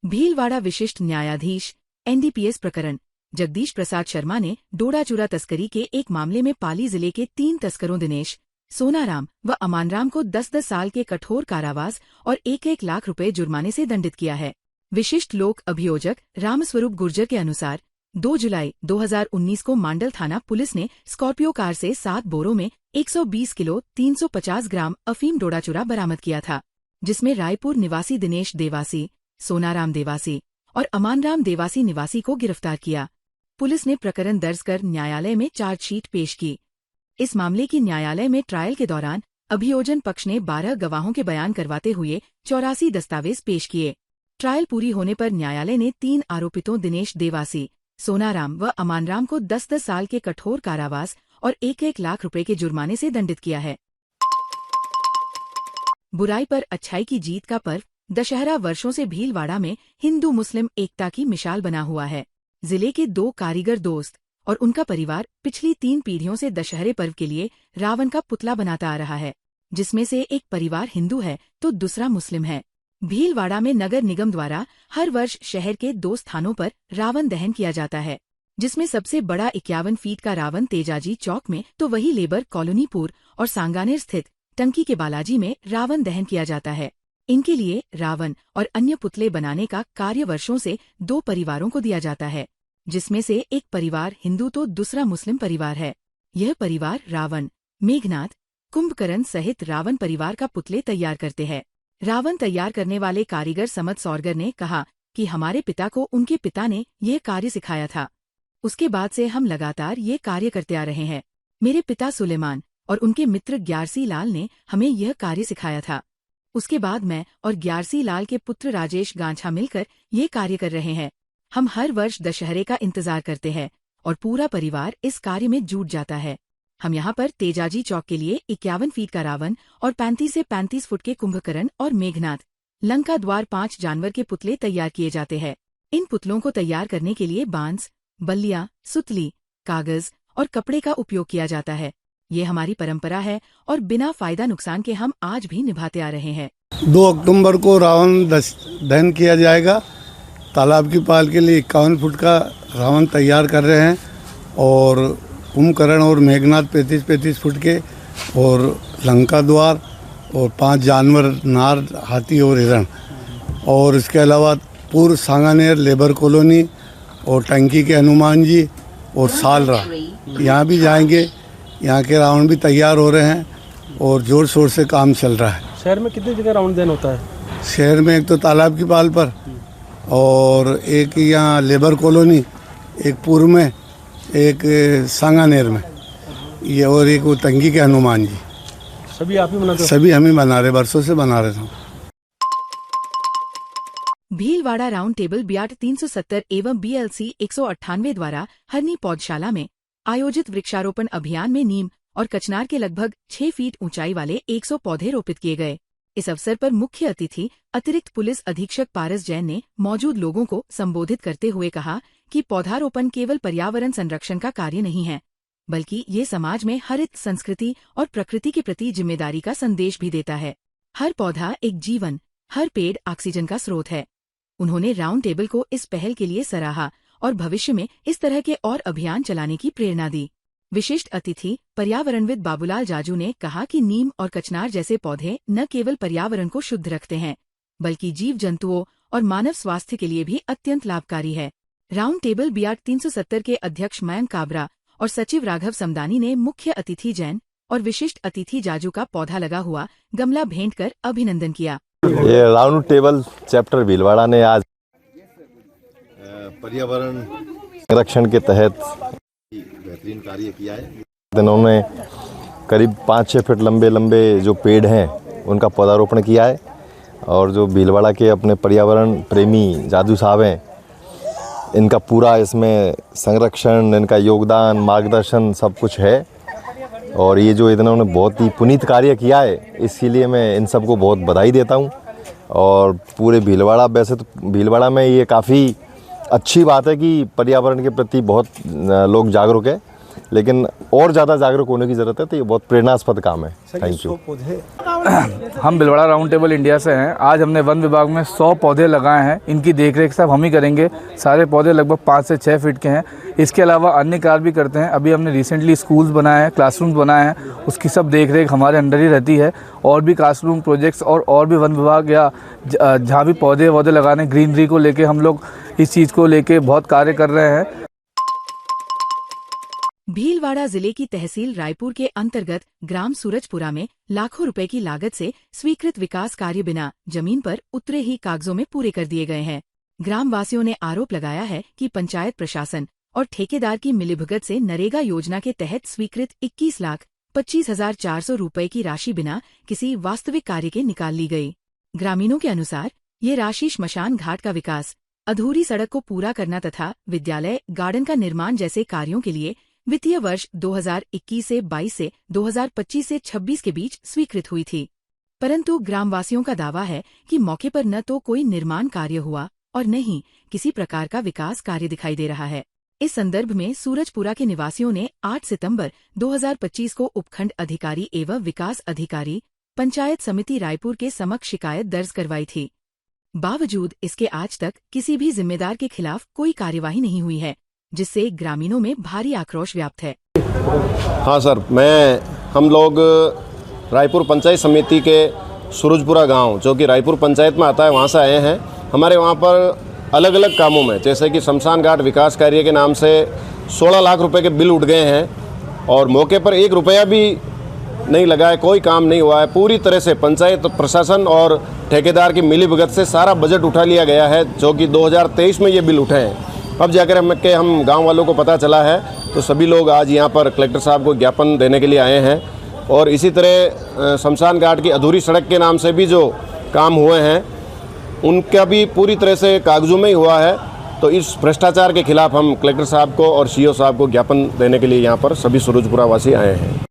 भीलवाड़ा विशिष्ट न्यायाधीश एनडीपीएस प्रकरण जगदीश प्रसाद शर्मा ने डोडा चूरा तस्करी के एक मामले में पाली जिले के 3 तस्करों दिनेश, सोनाराम व अमानराम को 10-10 साल के कठोर कारावास और 1-1 लाख रुपए जुर्माने से दंडित किया है। विशिष्ट लोक अभियोजक रामस्वरूप गुर्जर के अनुसार 2 जुलाई 2019 को मांडल थाना पुलिस ने स्कॉर्पियो कार से 7 बोरों में 120 किलो 350 ग्राम अफीम डोडा चूरा बरामद किया था, जिसमें रायपुर निवासी दिनेश देवासी, सोनाराम देवासी और अमानराम देवासी निवासी को गिरफ्तार किया। पुलिस ने प्रकरण दर्ज कर न्यायालय में चार्जशीट पेश की। इस मामले की न्यायालय में ट्रायल के दौरान अभियोजन पक्ष ने 12 गवाहों के बयान करवाते हुए 84 दस्तावेज पेश किए। ट्रायल पूरी होने पर न्यायालय ने 3 आरोपितों दिनेश देवासी, सोनाराम व अमानराम को 10-10 साल के कठोर कारावास और 1-1 लाख रुपए के जुर्माने से दंडित किया है। बुराई पर अच्छाई की जीत का पर्व दशहरा वर्षों से भीलवाड़ा में हिंदू मुस्लिम एकता की मिसाल बना हुआ है। जिले के 2 कारीगर दोस्त और उनका परिवार पिछली 3 पीढ़ियों से दशहरे पर्व के लिए रावण का पुतला बनाता आ रहा है, जिसमें से एक परिवार हिंदू है तो दूसरा मुस्लिम है। भीलवाड़ा में नगर निगम द्वारा हर वर्ष शहर के 2 स्थानों पर रावण दहन किया जाता है, जिसमें सबसे बड़ा 51 फीट का रावण तेजाजी चौक में तो वही लेबर कॉलोनीपुर और सांगानेर स्थित टंकी के बालाजी में रावण दहन किया जाता है। इनके लिए रावण और अन्य पुतले बनाने का कार्य वर्षों से 2 परिवारों को दिया जाता है, जिसमें से एक परिवार हिंदू तो दूसरा मुस्लिम परिवार है। यह परिवार रावण, मेघनाथ, कुंभकर्ण सहित रावण परिवार का पुतले तैयार करते हैं। रावण तैयार करने वाले कारीगर समद सौरगर ने कहा कि हमारे पिता को उनके पिता ने यह कार्य सिखाया था। उसके बाद से हम लगातार ये कार्य करते आ रहे हैं। मेरे पिता सुलेमान और उनके मित्र ग्यारसी लाल ने हमें यह कार्य सिखाया था। उसके बाद मैं और ग्यारसी लाल के पुत्र राजेश गांछा मिलकर ये कार्य कर रहे हैं। हम हर वर्ष दशहरे का इंतजार करते हैं और पूरा परिवार इस कार्य में जुट जाता है। हम यहाँ पर तेजाजी चौक के लिए 51 फीट का रावण और 35 से 35 फुट के कुंभकर्ण और मेघनाथ, लंका द्वार 5 जानवर के पुतले तैयार किए जाते हैं। इन पुतलों को तैयार करने के लिए बांस, बल्लियां, सुतली, कागज और कपड़े का उपयोग किया जाता है। ये हमारी परंपरा है और बिना फायदा नुकसान के हम आज भी निभाते आ रहे हैं। 2 अक्टूबर को रावण दहन किया जाएगा। तालाब की पाल के लिए 51 फुट का रावण तैयार कर रहे हैं और कुंभकर्ण और मेघनाथ 35-35 फुट के और लंका द्वार और 5 जानवर नार, हाथी और हिरण, और इसके अलावा पूर्व सांगानेर लेबर कॉलोनी और टंकी के हनुमान जी और सालरा यहाँ भी जाएंगे। यहाँ के रावण भी तैयार हो रहे हैं और जोर शोर से काम चल रहा है। शहर में कितनी जगह रावण दहन होता है? शहर में एक तो तालाब की पाल पर और एक यहाँ लेबर कॉलोनी, एक पूर्व में, एक सांगानेर में, ये और एक वो टंकी के हनुमान जी। सभी आप ही बनाते हो? सभी हम ही बना रहे, वर्षों से बना रहे थे। भीलवाड़ा राउंड टेबल ब्याट 370 एवं BLC 198 द्वारा हरनी पौधशाला में आयोजित वृक्षारोपण अभियान में नीम और कचनार के लगभग 6 फीट ऊंचाई वाले 100 पौधे रोपित किए गए। इस अवसर पर मुख्य अतिथि अतिरिक्त पुलिस अधीक्षक पारस जैन ने मौजूद लोगों को संबोधित करते हुए कहा कि पौधारोपण केवल पर्यावरण संरक्षण का कार्य नहीं है, बल्कि ये समाज में हरित संस्कृति और प्रकृति के प्रति जिम्मेदारी का संदेश भी देता है। हर पौधा एक जीवन, हर पेड़ ऑक्सीजन का स्रोत है। उन्होंने राउंड टेबल को इस पहल के लिए सराहा और भविष्य में इस तरह के और अभियान चलाने की प्रेरणा दी। विशिष्ट अतिथि पर्यावरणविद बाबूलाल जाजू ने कहा कि नीम और कचनार जैसे पौधे न केवल पर्यावरण को शुद्ध रखते हैं, बल्कि जीव जंतुओं और मानव स्वास्थ्य के लिए भी अत्यंत लाभकारी है। राउंड टेबल ब्याट 370 के अध्यक्ष मयंक काबरा और सचिव राघव समदानी ने मुख्य अतिथि जैन और विशिष्ट अतिथि जाजू का पौधा लगा हुआ गमला भेंट कर अभिनंदन किया। ये राउंड टेबल चैप्टर भीलवाड़ा ने आज पर्यावरण संरक्षण के तहत बेहतरीन कार्य किया है। इन्होंने करीब 5-6 फीट लंबे जो पेड़ हैं उनका पौधारोपण किया है और जो भीलवाड़ा के अपने पर्यावरण प्रेमी जादू साहब हैं, इनका पूरा इसमें संरक्षण, इनका योगदान, मार्गदर्शन सब कुछ है। और ये जो इन्होंने बहुत ही पुनीत कार्य किया है, इसके लिए मैं इन सबको बहुत बधाई देता हूँ। और पूरे भीलवाड़ा, वैसे तो भीलवाड़ा में ये काफ़ी अच्छी बात है कि पर्यावरण के प्रति बहुत लोग जागरूक है, लेकिन और ज़्यादा जागरूक होने की ज़रूरत है। तो ये बहुत प्रेरणास्पद काम है। Thank you. हम भिलवाड़ा राउंड टेबल इंडिया से हैं। आज हमने वन विभाग में 100 पौधे लगाए हैं। इनकी देखरेख सब हम ही करेंगे। सारे पौधे लगभग 5 से 6 फीट के हैं। इसके अलावा अन्य कार्य भी करते हैं। अभी हमने रिसेंटली स्कूल्स बनाए हैं, क्लासरूम्स बनाए हैं, उसकी सब देखरेख हमारे अंडर ही रहती है। और भी क्लासरूम प्रोजेक्ट्स और भी वन विभाग या जहाँ भी पौधे वौधे लगाने, ग्रीनरी को लेके हम लोग इस चीज़ को लेके बहुत कार्य कर रहे हैं। भीलवाड़ा जिले की तहसील रायपुर के अंतर्गत ग्राम सूरजपुरा में लाखों रुपए की लागत से स्वीकृत विकास कार्य बिना जमीन पर उतरे ही कागजों में पूरे कर दिए गए हैं। ग्राम वासियों ने आरोप लगाया है कि पंचायत प्रशासन और ठेकेदार की मिलीभगत से नरेगा योजना के तहत स्वीकृत 21,25,400 रुपए की राशि बिना किसी वास्तविक कार्य के निकाल ली गई। ग्रामीणों के अनुसार ये राशि श्मशान घाट का विकास, अधूरी सड़क को पूरा करना तथा विद्यालय, गार्डन का निर्माण जैसे कार्यों के लिए वित्तीय वर्ष 2021 से 22 से 2025 से 26 के बीच स्वीकृत हुई थी। परंतु ग्रामवासियों का दावा है कि मौके पर न तो कोई निर्माण कार्य हुआ और न ही किसी प्रकार का विकास कार्य दिखाई दे रहा है। इस संदर्भ में सूरजपुरा के निवासियों ने 8 सितंबर 2025 को उपखंड अधिकारी एवं विकास अधिकारी पंचायत समिति रायपुर के समक्ष शिकायत दर्ज करवाई थी। बावजूद इसके आज तक किसी भी जिम्मेदार के खिलाफ कोई कार्यवाही नहीं हुई है, जिससे ग्रामीणों में भारी आक्रोश व्याप्त है। हाँ सर, हम लोग रायपुर पंचायत समिति के सूरजपुरा गांव, जो कि रायपुर पंचायत में आता है, वहाँ से आए हैं। हमारे वहाँ पर अलग अलग कामों में, जैसे कि शमशान घाट विकास कार्य के नाम से 16 लाख रुपए के बिल उठ गए हैं और मौके पर 1 रुपया भी नहीं लगा है, कोई काम नहीं हुआ है। पूरी तरह से पंचायत प्रशासन और ठेकेदार की मिलीभगत से सारा बजट उठा लिया गया है, जो कि 2023 में ये बिल उठे हैं। अब जाकर हम गांव वालों को पता चला है, तो सभी लोग आज यहाँ पर कलेक्टर साहब को ज्ञापन देने के लिए आए हैं। और इसी तरह शमशान घाट की अधूरी सड़क के नाम से भी जो काम हुए हैं, उनका भी पूरी तरह से कागजों में ही हुआ है। तो इस भ्रष्टाचार के खिलाफ हम कलेक्टर साहब को और सीओ साहब को ज्ञापन देने के लिए यहाँ पर सभी सूरजपुरा वासी आए हैं।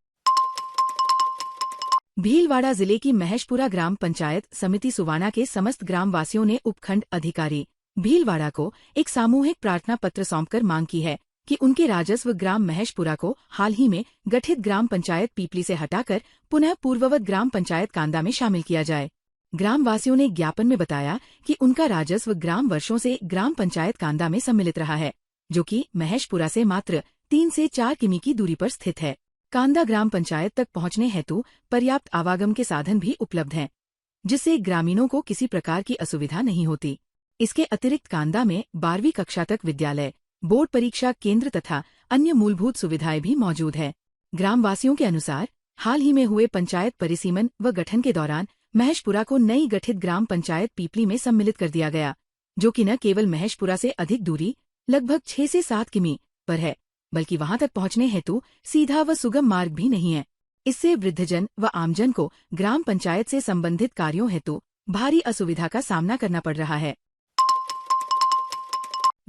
भीलवाड़ा जिले की महेशपुरा ग्राम पंचायत समिति सुवाना के समस्त ग्राम वासियों ने उपखंड अधिकारी भीलवाड़ा को एक सामूहिक प्रार्थना पत्र सौंपकर मांग की है कि उनके राजस्व ग्राम महेशपुरा को हाल ही में गठित ग्राम पंचायत पीपली से हटाकर पुनः पूर्ववत ग्राम पंचायत कांदा में शामिल किया जाए। ग्राम वासियों ने ज्ञापन में बताया कि उनका राजस्व ग्राम वर्षों से ग्राम पंचायत कांदा में सम्मिलित रहा है, जो कि महेशपुरा से मात्र 3 से 4 किमी की दूरी पर स्थित है। कांदा ग्राम पंचायत तक पहुंचने हेतु पर्याप्त आवागम के साधन भी उपलब्ध हैं, जिससे ग्रामीणों को किसी प्रकार की असुविधा नहीं होती। इसके अतिरिक्त कांदा में 12वीं कक्षा तक विद्यालय, बोर्ड परीक्षा केंद्र तथा अन्य मूलभूत सुविधाएं भी मौजूद है। ग्रामवासियों के अनुसार हाल ही में हुए पंचायत परिसीमन व गठन के दौरान महेशपुरा को नई गठित ग्राम पंचायत पीपली में सम्मिलित कर दिया गया, जो कि न केवल महेशपुरा से अधिक दूरी लगभग 6 से 7 किमी पर है, बल्कि वहां तक पहुंचने हेतु सीधा व सुगम मार्ग भी नहीं है। इससे वृद्धजन व आमजन को ग्राम पंचायत से संबंधित कार्यों हेतु भारी असुविधा का सामना करना पड़ रहा है।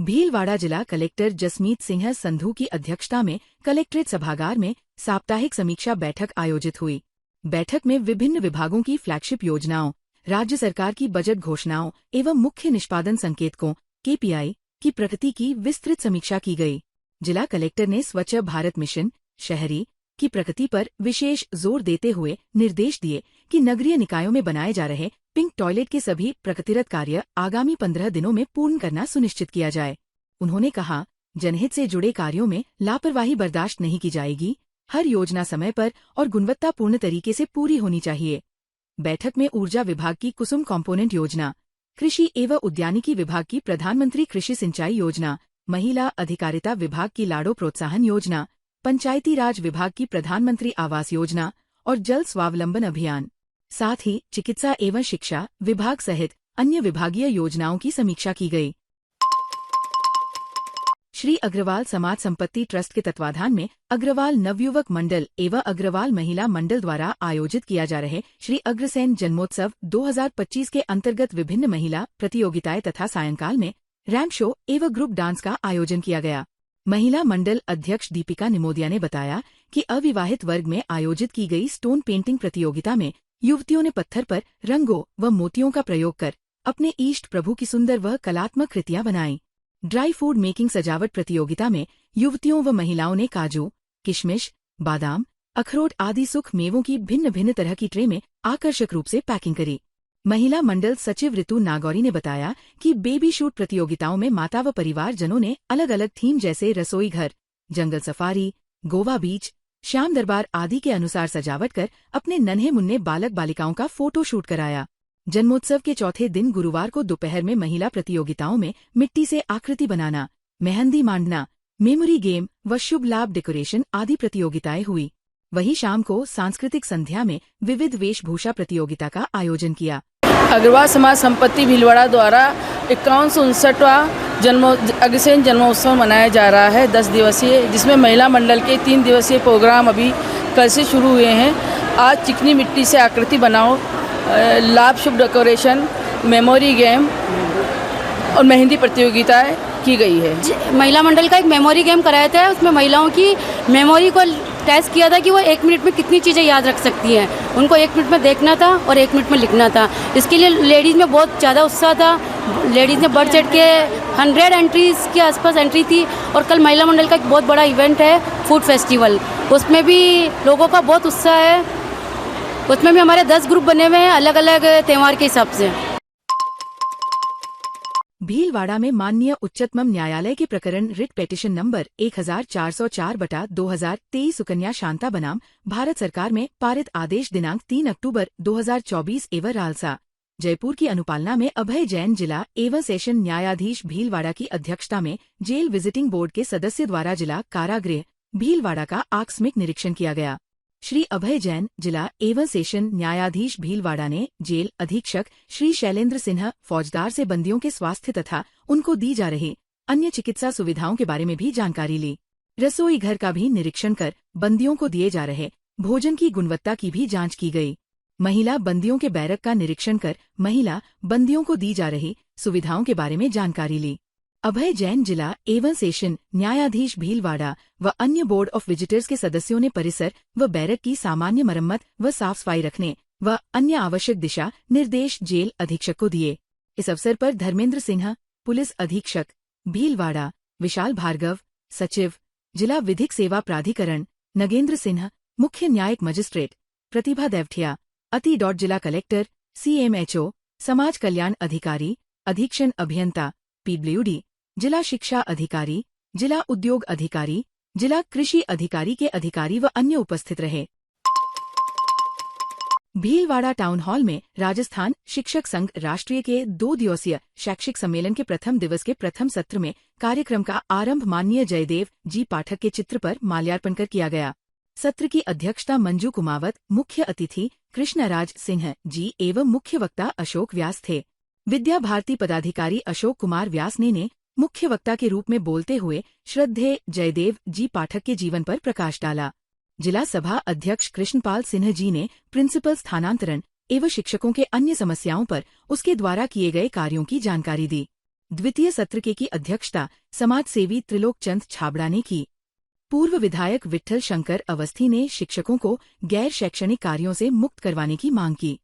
भीलवाड़ा जिला कलेक्टर जसमीत सिंह संधू की अध्यक्षता में कलेक्ट्रेट सभागार में साप्ताहिक समीक्षा बैठक आयोजित हुई। बैठक में विभिन्न विभागों की फ्लैगशिप योजनाओं, राज्य सरकार की बजट घोषणाओं एवं मुख्य निष्पादन संकेतकों KPI की प्रगति की विस्तृत समीक्षा की गई। जिला कलेक्टर ने स्वच्छ भारत मिशन शहरी की प्रगति पर विशेष जोर देते हुए निर्देश दिए कि नगरीय निकायों में बनाए जा रहे पिंक टॉयलेट के सभी प्रगतिरत कार्य आगामी 15 दिनों में पूर्ण करना सुनिश्चित किया जाए। उन्होंने कहा, जनहित से जुड़े कार्यों में लापरवाही बर्दाश्त नहीं की जाएगी। हर योजना समय पर और गुणवत्तापूर्ण तरीके से पूरी होनी चाहिए। बैठक में ऊर्जा विभाग की कुसुम कॉम्पोनेंट योजना, कृषि एवं उद्यानिकी विभाग की प्रधानमंत्री कृषि सिंचाई योजना, महिला अधिकारिता विभाग की लाड़ो प्रोत्साहन योजना, पंचायती राज विभाग की प्रधानमंत्री आवास योजना और जल स्वावलंबन अभियान, साथ ही चिकित्सा एवं शिक्षा विभाग सहित अन्य विभागीय योजनाओं की समीक्षा की गई। श्री अग्रवाल समाज संपत्ति ट्रस्ट के तत्वाधान में अग्रवाल नवयुवक मंडल एवं अग्रवाल महिला मंडल द्वारा आयोजित किया जा रहे श्री अग्रसेन जन्मोत्सव 2025 के अंतर्गत विभिन्न महिला प्रतियोगिताएं तथा सायंकाल में रैंप शो एवं ग्रुप डांस का आयोजन किया गया। महिला मंडल अध्यक्ष दीपिका निमोदिया ने बताया कि अविवाहित वर्ग में आयोजित की गई स्टोन पेंटिंग प्रतियोगिता में युवतियों ने पत्थर पर रंगों व मोतियों का प्रयोग कर अपने इष्ट प्रभु की सुंदर व कलात्मक कृतियां बनाई। ड्राई फूड मेकिंग सजावट प्रतियोगिता में युवतियों व महिलाओं ने काजू, किशमिश, बादाम, अखरोट आदि सूख मेवों की भिन्न भिन्न तरह की ट्रे में आकर्षक रूप से पैकिंग करी। महिला मंडल सचिव ऋतु नागौरी ने बताया कि बेबी शूट प्रतियोगिताओं में माता व परिवार जनों ने अलग अलग थीम जैसे रसोई घर, जंगल सफारी, गोवा बीच, श्याम दरबार आदि के अनुसार सजावट कर अपने नन्हे मुन्ने बालक बालिकाओं का फोटो शूट कराया। जन्मोत्सव के चौथे दिन गुरुवार को दोपहर में महिला प्रतियोगिताओं में मिट्टी से आकृति बनाना, मेहंदी मांडना, मेमोरी गेम व शुभ लाभ डेकोरेशन आदि प्रतियोगिताएं हुई। वहीं शाम को सांस्कृतिक संध्या में विविध वेशभूषा प्रतियोगिता का आयोजन किया। अग्रवाल समाज संपत्ति भीलवाड़ा द्वारा 5169वां अग्रसेन जन्मोत्सव मनाया जा रहा है 10 दिवसीय, जिसमें महिला मंडल के 3 दिवसीय प्रोग्राम अभी कल से शुरू हुए हैं। आज चिकनी मिट्टी से आकृति बनाओ, लाभ शुभ डेकोरेशन, मेमोरी गेम और मेहंदी प्रतियोगिताएं की गई है। महिला मंडल का एक मेमोरी गेम कराया था, उसमें महिलाओं की मेमोरी को टेस्ट किया था कि वो 1 मिनट में कितनी चीज़ें याद रख सकती हैं। उनको 1 मिनट में देखना था और 1 मिनट में लिखना था। इसके लिए लेडीज़ में बहुत ज़्यादा उत्साह था। लेडीज़ ने बढ़ चढ़ के 100 एंट्रीज़ के आसपास एंट्री थी। और कल महिला मंडल का एक बहुत बड़ा इवेंट है फूड फेस्टिवल, उसमें भी लोगों का बहुत उत्साह है। उसमें भी हमारे 10 ग्रुप बने हुए हैं अलग अलग त्यौहार के हिसाब से। भीलवाड़ा में माननीय उच्चतम न्यायालय के प्रकरण writ petition number 1404/2023 Sukanya Shanta बनाम भारत सरकार में पारित आदेश दिनांक 3 अक्टूबर 2024 एवं रालसा जयपुर की अनुपालना में अभय जैन जिला एवं सेशन न्यायाधीश भीलवाड़ा की अध्यक्षता में जेल विजिटिंग बोर्ड के सदस्य द्वारा जिला कारागृह भीलवाड़ा का आकस्मिक निरीक्षण किया गया। श्री अभय जैन जिला एवं सेशन न्यायाधीश भीलवाड़ा ने जेल अधीक्षक श्री शैलेंद्र सिन्हा फौजदार से बंदियों के स्वास्थ्य तथा उनको दी जा रही अन्य चिकित्सा सुविधाओं के बारे में भी जानकारी ली। रसोई घर का भी निरीक्षण कर बंदियों को दिए जा रहे भोजन की गुणवत्ता की भी जांच की गई। महिला बंदियों के बैरक का निरीक्षण कर महिला बंदियों को दी जा रही सुविधाओं के बारे में जानकारी ली। अभय जैन जिला एवं सेशन न्यायाधीश भीलवाड़ा व अन्य बोर्ड ऑफ विजिटर्स के सदस्यों ने परिसर व बैरक की सामान्य मरम्मत व साफ सफाई रखने व अन्य आवश्यक दिशा निर्देश जेल अधीक्षक को दिए। इस अवसर पर धर्मेंद्र सिन्हा पुलिस अधीक्षक भीलवाड़ा, विशाल भार्गव सचिव जिला विधिक सेवा प्राधिकरण, नगेंद्र सिन्हा मुख्य न्यायिक मजिस्ट्रेट, प्रतिभा देवठिया अति जिला कलेक्टर, CMHO समाज कल्याण अधिकारी, अधीक्षण अभियंता PWD, जिला शिक्षा अधिकारी, जिला उद्योग अधिकारी, जिला कृषि अधिकारी के अधिकारी व अन्य उपस्थित रहे। भीलवाड़ा टाउन हॉल में राजस्थान शिक्षक संघ राष्ट्रीय के 2 दिवसीय शैक्षिक सम्मेलन के प्रथम दिवस के प्रथम सत्र में कार्यक्रम का आरंभ माननीय जयदेव जी पाठक के चित्र पर माल्यार्पण कर किया गया। सत्र की अध्यक्षता मंजू कुमावत, मुख्य अतिथि कृष्णराज सिंह जी एवं मुख्य वक्ता अशोक व्यास थे। विद्या भारती पदाधिकारी अशोक कुमार व्यास ने मुख्य वक्ता के रूप में बोलते हुए श्रद्धेय जयदेव जी पाठक के जीवन पर प्रकाश डाला। जिला सभा अध्यक्ष कृष्णपाल सिन्हा जी ने प्रिंसिपल स्थानांतरण एवं शिक्षकों के अन्य समस्याओं पर उसके द्वारा किए गए कार्यों की जानकारी दी। द्वितीय सत्र की अध्यक्षता समाज सेवी त्रिलोक चंद छाबड़ा ने की। पूर्व विधायक विट्ठल शंकर अवस्थी ने शिक्षकों को गैर शैक्षणिक कार्यों से मुक्त करवाने की मांग की।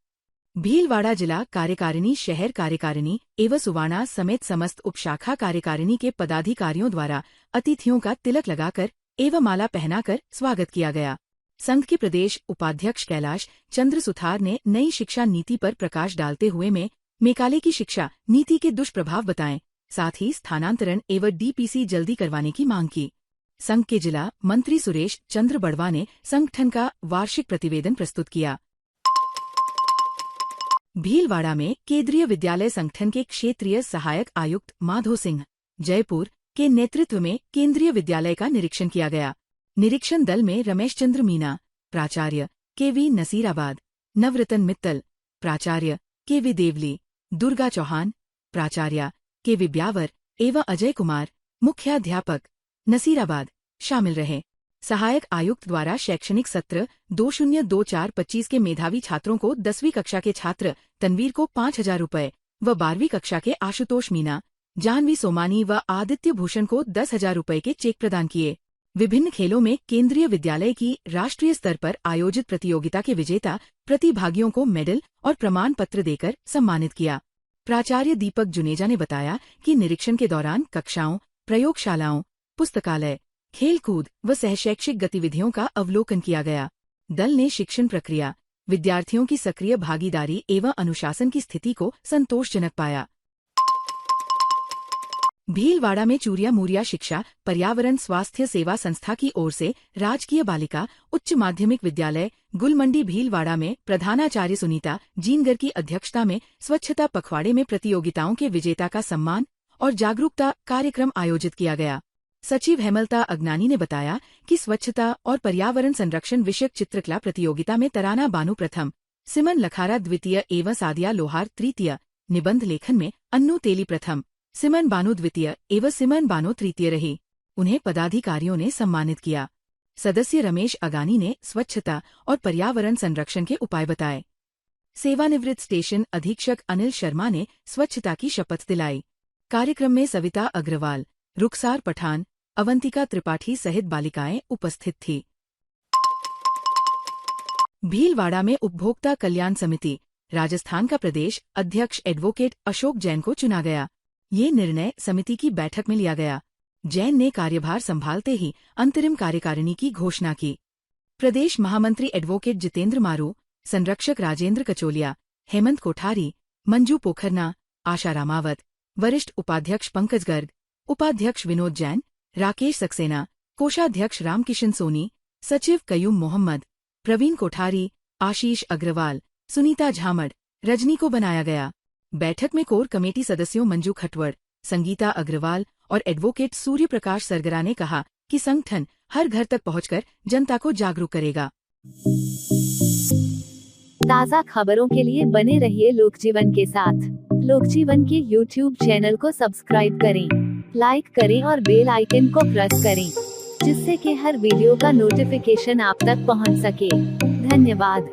भीलवाड़ा जिला कार्यकारिणी, शहर कार्यकारिणी एवं सुवाणा समेत समस्त उपशाखा कार्यकारिणी के पदाधिकारियों द्वारा अतिथियों का तिलक लगाकर एवं माला पहनाकर स्वागत किया गया। संघ के प्रदेश उपाध्यक्ष कैलाश चंद्र सुथार ने नई शिक्षा नीति पर प्रकाश डालते हुए मेकाले की शिक्षा नीति के दुष्प्रभाव बताएं, साथ ही स्थानांतरण एवं DPC जल्दी करवाने की मांग की। संघ के जिला मंत्री सुरेश चंद्र बड़वा ने संगठन का वार्षिक प्रतिवेदन प्रस्तुत किया। भीलवाड़ा में केंद्रीय विद्यालय संगठन के क्षेत्रीय सहायक आयुक्त माधो सिंह जयपुर के नेतृत्व में केंद्रीय विद्यालय का निरीक्षण किया गया। निरीक्षण दल में रमेश चंद्र मीना प्राचार्य, KV नसीराबाद, नवरतन मित्तल प्राचार्य, KV देवली, दुर्गा चौहान प्राचार्य, KV ब्यावर एवं अजय कुमार मुख्याध्यापक नसीराबाद शामिल रहे। सहायक आयुक्त द्वारा शैक्षणिक सत्र 2024-25 के मेधावी छात्रों को 10वीं कक्षा के छात्र तनवीर को 5,000 रुपये व 12वीं कक्षा के आशुतोष मीना, जानवी सोमानी व आदित्य भूषण को 10,000 रुपये के चेक प्रदान किए। विभिन्न खेलों में केंद्रीय विद्यालय की राष्ट्रीय स्तर पर आयोजित प्रतियोगिता के विजेता प्रतिभागियों को मेडल और प्रमाण पत्र देकर सम्मानित किया। प्राचार्य दीपक जुनेजा ने बताया कि निरीक्षण के दौरान कक्षाओं, प्रयोगशालाओं, पुस्तकालय, खेलकूद व सहशैक्षिक गतिविधियों का अवलोकन किया गया। दल ने शिक्षण प्रक्रिया, विद्यार्थियों की सक्रिय भागीदारी एवं अनुशासन की स्थिति को संतोषजनक पाया। भीलवाड़ा में चूरिया मूरिया शिक्षा पर्यावरण स्वास्थ्य सेवा संस्था की ओर से राजकीय बालिका उच्च माध्यमिक विद्यालय गुलमंडी भीलवाड़ा में प्रधानाचार्य सुनीता जीनगर की अध्यक्षता में स्वच्छता पखवाड़े में प्रतियोगिताओं के विजेता का सम्मान और जागरूकता कार्यक्रम आयोजित किया गया। सचिव हेमलता अगनानी ने बताया कि स्वच्छता और पर्यावरण संरक्षण विषयक चित्रकला प्रतियोगिता में तराना बानु प्रथम, सिमन लखारा द्वितीय एवं सादिया लोहार तृतीय, निबंध लेखन में अन्नू तेली प्रथम, सिमन बानु द्वितीय एवं सिमन बानो तृतीय रही। उन्हें पदाधिकारियों ने सम्मानित किया। सदस्य रमेश अगानी ने स्वच्छता और पर्यावरण संरक्षण के उपाय बताए। सेवानिवृत्त स्टेशन अधीक्षक अनिल शर्मा ने स्वच्छता की शपथ दिलाई। कार्यक्रम में सविता अग्रवाल, रुखसार पठान, अवंतिका त्रिपाठी सहित बालिकाएं उपस्थित थी। भीलवाड़ा में उपभोक्ता कल्याण समिति राजस्थान का प्रदेश अध्यक्ष एडवोकेट अशोक जैन को चुना गया। ये निर्णय समिति की बैठक में लिया गया। जैन ने कार्यभार संभालते ही अंतरिम कार्यकारिणी की घोषणा की। प्रदेश महामंत्री एडवोकेट जितेंद्र मारू, संरक्षक राजेंद्र कचोलिया, हेमंत कोठारी, मंजू पोखरना, आशा रामावत, वरिष्ठ उपाध्यक्ष पंकज गर्ग, उपाध्यक्ष विनोद जैन, राकेश सक्सेना, कोषाध्यक्ष रामकिशन सोनी, सचिव कयूम मोहम्मद, प्रवीण कोठारी, आशीष अग्रवाल, सुनीता झामड़, रजनी को बनाया गया। बैठक में कोर कमेटी सदस्यों मंजू खटवड़, संगीता अग्रवाल और एडवोकेट सूर्य प्रकाश सरगरा ने कहा कि संगठन हर घर तक पहुंचकर जनता को जागरूक करेगा। ताज़ा खबरों के लिए बने रहिए लोकजीवन के साथ। लोकजीवन के YouTube चैनल को सब्सक्राइब करें, लाइक करें और बेल आइकन को प्रेस करें, जिससे कि हर वीडियो का नोटिफिकेशन आप तक पहुंच सके। धन्यवाद।